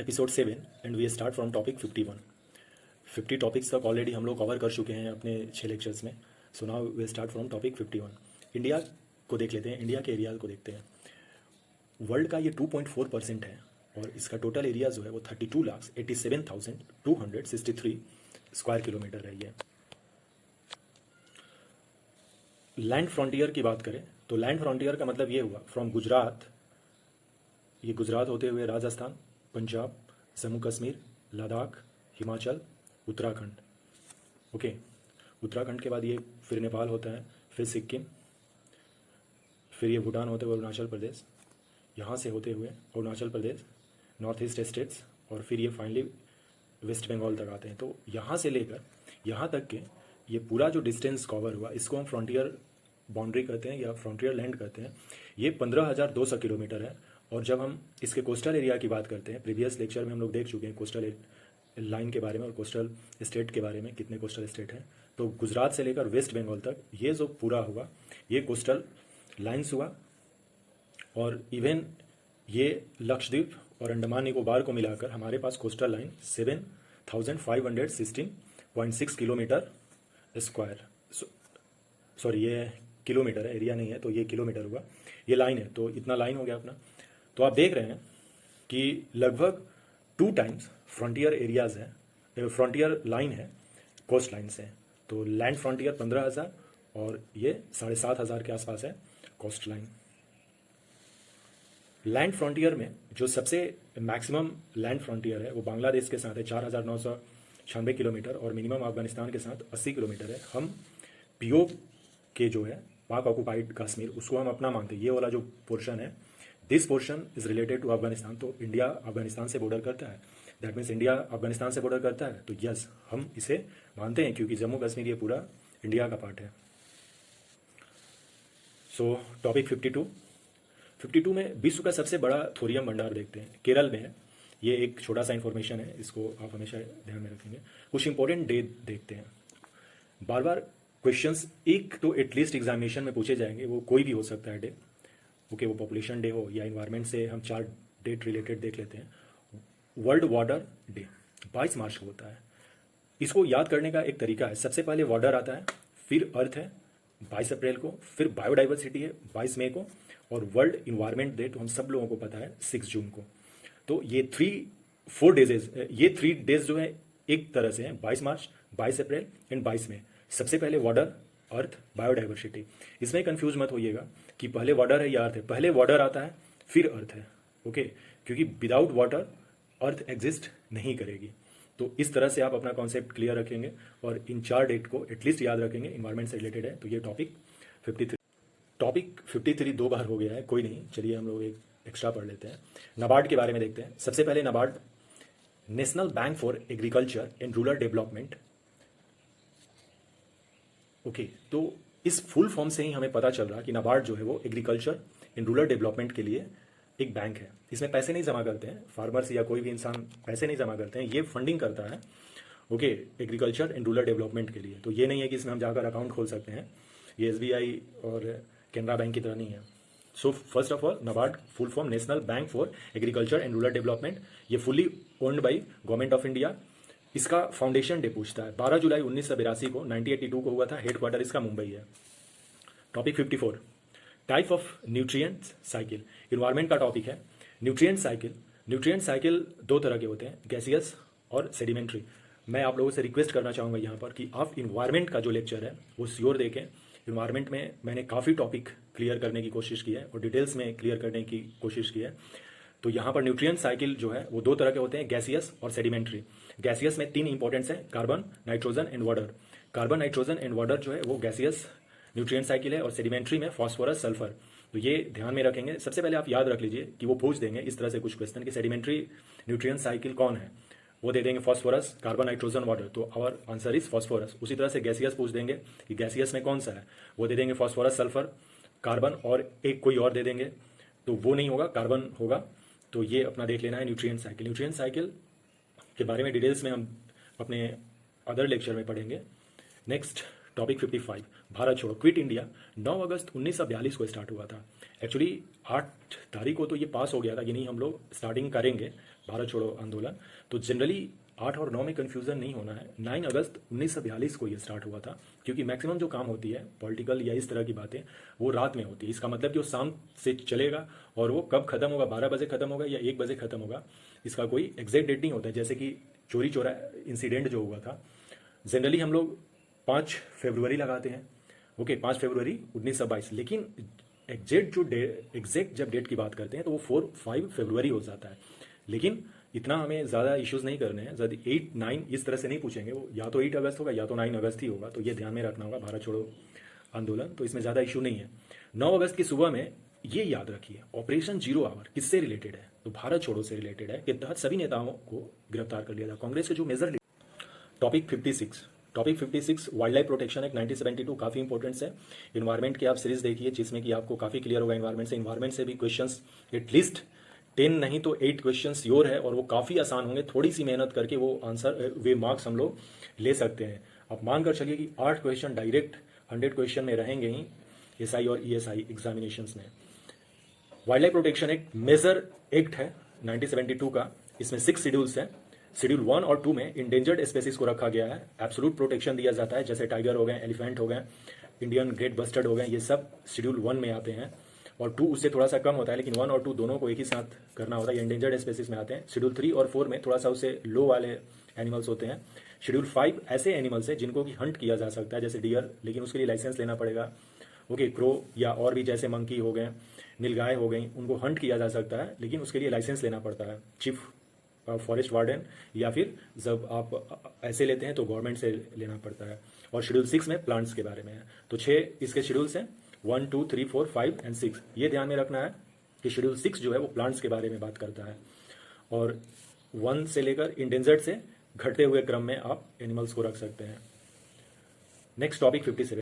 Episode 7 and we start from topic 51। 50 topics तक already हम लोग कवर कर चुके हैं अपने 6 लेक्चर्स में। So now we start from topic 51। India को देख लेते हैं, इंडिया के एरिया को देखते हैं। वर्ल्ड का ये 2.4% है और इसका टोटल एरिया जो है वो 32,87,263 स्क्वायर किलोमीटर है। ये लैंड फ्रंटियर की बात करें तो लैंड फ्रंटियर का मतलब ये हुआ फ्रॉम गुजरात, ये गुजरात होते हुए राजस्थान, पंजाब, जम्मू कश्मीर, लद्दाख, हिमाचल, उत्तराखंड। ओके, उत्तराखंड के बाद ये फिर नेपाल होता है, फिर सिक्किम, फिर ये भूटान होते हुए अरुणाचल प्रदेश, यहाँ से होते हुए Arunachal Pradesh, north east states और फिर ये फाइनली वेस्ट बंगाल तक आते हैं। तो यहाँ से लेकर यहाँ तक के ये पूरा जो डिस्टेंस कवर हुआ इसको हम फ्रंटियर बाउंड्री कहते हैं या फ्रंटियर लैंड कहते हैं। ये 15,200 किलोमीटर है। और जब हम इसके कोस्टल एरिया की बात करते हैं, प्रीवियस लेक्चर में हम लोग देख चुके हैं कोस्टल लाइन के बारे में और कोस्टल स्टेट के बारे में, कितने कोस्टल स्टेट हैं। तो गुजरात से लेकर वेस्ट बंगाल तक ये जो पूरा हुआ ये कोस्टल लाइन्स हुआ। और इवन ये लक्षद्वीप और अंडमान निकोबार को मिलाकर हमारे पास coastal line 7,516.6 kilometre square, sorry ये किलोमीटर है, एरिया नहीं है, तो ये किलोमीटर हुआ, ये लाइन है। तो इतना लाइन हो गया अपना। तो आप देख रहे हैं कि लगभग 2 टाइम्स फ्रंटियर एरियाज है, फ्रंटियर लाइन है कोस्ट लाइन से। तो लैंड फ्रंटियर 15,000 और ये 7,500 के आसपास है कोस्ट लाइन। लैंड फ्रंटियर में जो सबसे मैक्सिमम लैंड फ्रंटियर है वो बांग्लादेश के साथ है 4,996 किलोमीटर और मिनिमम अफगानिस्तान के साथ 80 किलोमीटर है। हम पीओ के जो है पाक ऑक्युपाइड कश्मीर उसको हम अपना मानते हैं। ये वाला जो पोर्शन है, this portion is related to Afghanistan. तो इंडिया अफगानिस्तान से बॉर्डर करता है, दैट मीन्स इंडिया अफगानिस्तान से बॉर्डर करता है। तो यस, हम इसे मानते हैं क्योंकि जम्मू कश्मीर ये पूरा इंडिया का पार्ट है। सो टॉपिक 52 में विश्व का सबसे बड़ा थोरियम भंडार देखते हैं, केरल में है। ये एक छोटा सा इन्फॉर्मेशन है, इसको आप हमेशा ध्यान में रखेंगे। कुछ इंपॉर्टेंट डे देखते हैं। बार बार क्वेश्चंस एक तो एटलीस्ट एग्जामिनेशन में पूछे जाएंगे, वो कोई भी हो सकता है डे। ओके, वो पॉपुलेशन डे हो या इन्वायरमेंट से हम 4 डेट रिलेटेड देख लेते हैं। वर्ल्ड वाटर डे 22 मार्च को होता है। इसको याद करने का एक तरीका है, सबसे पहले वाटर आता है, फिर अर्थ है 22 अप्रैल को, फिर बायोडाइवर्सिटी है 22 मई को और वर्ल्ड इन्वायरमेंट डे तो हम सब लोगों को पता है 6 जून को। तो ये 3-4 डेज जो है एक तरह से हैं 22 मार्च, 22 अप्रैल एंड 22 मई। सबसे पहले वाटर, अर्थ, बायोडाइवर्सिटी। इसमें कंफ्यूज मत होइएगा कि पहले वाटर है या अर्थ है। पहले वाटर आता है फिर अर्थ है। ओके, क्योंकि विदाउट वाटर अर्थ एग्जिस्ट नहीं करेगी। तो इस तरह से आप अपना कॉन्सेप्ट क्लियर रखेंगे और इन 4 डेट को एटलीस्ट याद रखेंगे, इन्वायरमेंट से रिलेटेड है। तो ये टॉपिक 53 2 बार हो गया है, कोई नहीं, चलिए हम लोग एक एक्स्ट्रा पढ़ लेते हैं। नाबार्ड के बारे में देखते हैं। सबसे पहले NABARD, national Bank for Agriculture and Rural development. Okay, तो इस फुल फॉर्म से ही हमें पता चल रहा कि नाबार्ड जो है वो एग्रीकल्चर एंड रूरल डेवलपमेंट के लिए एक बैंक है। इसमें पैसे नहीं जमा करते हैं फार्मर्स या कोई भी इंसान, पैसे नहीं जमा करते हैं, ये फंडिंग करता है। Okay, agriculture and Rural development के लिए। तो ये नहीं है कि इसमें हम जाकर अकाउंट खोल सकते हैं, ये SBI और कैनरा बैंक की तरह नहीं है। So first of all, NABARD full form National Bank for Agriculture and Rural Development. ये fully owned by Government of India. इसका फाउंडेशन डे पूछता है 12 जुलाई 1982 को, 1982 को हुआ था। हेडक्वार्टर इसका मुंबई है। Topic 54, type of nutrient cycle. Environment का टॉपिक है। न्यूट्रिएंट साइकिल 2 तरह के होते हैं, गैसियस और सेडिमेंट्री। मैं आप लोगों से रिक्वेस्ट करना चाहूँगा यहाँ पर कि आप इन्वायरमेंट का जो लेक्चर है वो श्योर देखें। इन्वायरमेंट में मैंने काफ़ी टॉपिक क्लियर करने की कोशिश की है और डिटेल्स में क्लियर करने की कोशिश की है। तो यहाँ पर न्यूट्रिएंट साइकिल जो है वो 2 तरह के होते हैं, गैसियस और सेडिमेंट्री। गैसियस में 3 इंपॉर्टेंट्स हैं, carbon, nitrogen and water. Carbon, nitrogen and water जो है वो गैसियस न्यूट्रिएंट साइकिल है और सेडिमेंट्री में फॉस्फोरस, सल्फर। तो ये ध्यान में रखेंगे। सबसे पहले आप याद रख लीजिए कि वो पूछ देंगे इस तरह से कुछ क्वेश्चन कि सेडिमेंट्री न्यूट्रिएंट साइकिल कौन है, वो दे देंगे फॉस्फोरस, कार्बन, नाइट्रोजन, वाटर। तो आवर आंसर इज फॉस्फोरस। उसी तरह से गैसियस पूछ देंगे कि गैसियस में कौन सा है, वो दे देंगे फॉस्फोरस, सल्फर, कार्बन और एक कोई और दे देंगे, तो वो नहीं होगा, कार्बन होगा। तो ये अपना देख लेना है न्यूट्रिएंट साइकिल। न्यूट्रिएंट साइकिल के बारे में डिटेल्स में हम अपने अदर लेक्चर में पढ़ेंगे। नेक्स्ट टॉपिक 55 भारत छोड़ो क्विट इंडिया 9 अगस्त 1942 को स्टार्ट हुआ था। एक्चुअली 8 तारीख को तो ये पास हो गया था कि नहीं हम लोग स्टार्टिंग करेंगे भारत छोड़ो आंदोलन। तो जनरली 8 और 9 में कन्फ्यूज़न नहीं होना है। 9 अगस्त 1942 को ये स्टार्ट हुआ था, क्योंकि मैक्सिमम जो काम होती है पॉलिटिकल या इस तरह की बातें वो रात में होती है। इसका मतलब कि वो शाम से चलेगा और वो कब खत्म होगा, 12 बजे खत्म होगा या 1 बजे खत्म होगा, इसका कोई एग्जैक्ट डेट नहीं होता है। जैसे कि चोरी चोरा इंसिडेंट जो हुआ था, जनरली हम लोग 5 फरवरी लगाते हैं, ओके 5 फरवरी 1922, लेकिन एग्जैक्ट जब डेट की बात करते हैं तो वो 5 फरवरी हो जाता है। लेकिन इतना हमें ज़्यादा इश्यूज़ नहीं करने हैं, ज़्यादा 8 9 इस तरह से नहीं पूछेंगे, वो या तो 8 अगस्त होगा या तो 9 अगस्त ही होगा। तो ये ध्यान में रखना होगा भारत छोड़ो आंदोलन, तो इसमें ज़्यादा इशू नहीं है। 9 अगस्त की सुबह में ये याद रखिए, ऑपरेशन जीरो आवर किससे रिलेटेड है, तो भारत छोड़ो से रिलेटेड है, के तहत सभी नेताओं को गिरफ्तार कर लिया था। कांग्रेस के जो major topic 56 wild life protection act 1972 काफ़ी इंपॉर्टेंट है। इन्वायरमेंट की आप सीरीज देखिए जिसमें कि आपको काफ़ी क्लियर होगा इन्वायरमेंट से भी क्वेश्चंस एटलीस्ट 10 नहीं तो 8 क्वेश्चंस योर है, और वो काफ़ी आसान होंगे। थोड़ी सी मेहनत करके वो आंसर वे मार्क्स हम लोग ले सकते हैं। अब मानकर चलिए कि 8 क्वेश्चन डायरेक्ट 100 क्वेश्चन में रहेंगे ही SI और ESI एग्जामिनेशंस में। Wild life protection act major act है 1972 का। इसमें 6 शेड्यूल्स हैं। शेड्यूल 1 और 2 में इंडेंजर्ड स्पेसीज को रखा गया है, एब्सोल्यूट प्रोटेक्शन दिया जाता है, जैसे टाइगर हो गए, एलिफेंट हो गए, इंडियन ग्रेट बस्टर्ड हो गए, ये सब शेड्यूल 1 में आते हैं। और 2 उससे थोड़ा सा कम होता है, लेकिन 1 और 2 दोनों को एक ही साथ करना होता है, ये इंडेंजर्ड स्पेसीज में आते हैं। शेड्यूल 3 और 4 में थोड़ा सा उससे लो वाले एनिमल्स होते हैं। शेड्यूल 5 ऐसे एनिमल्स हैं जिनको कि हंट किया जा सकता है, जैसे डियर, लेकिन उसके लिए लाइसेंस लेना पड़ेगा, ओके। क्रो या और भी जैसे मंकी हो गए, नीलगाय हो गई, उनको हंट किया जा सकता है, लेकिन उसके लिए लाइसेंस लेना पड़ता है, चीफ फॉरेस्ट वार्डन, या फिर जब आप ऐसे लेते हैं तो गवर्नमेंट से लेना पड़ता है। और शेड्यूल 6 में प्लांट्स के बारे में है। तो 6 इसके शेड्यूल्स हैं, 1 2 3 4 5 एंड 6। ये ध्यान में रखना है कि शेड्यूल 6 जो है वो प्लांट्स के बारे में बात करता है, और 1 से लेकर इंडेंजर्ड से घटते हुए क्रम में आप एनिमल्स को रख सकते हैं। Next topic 57।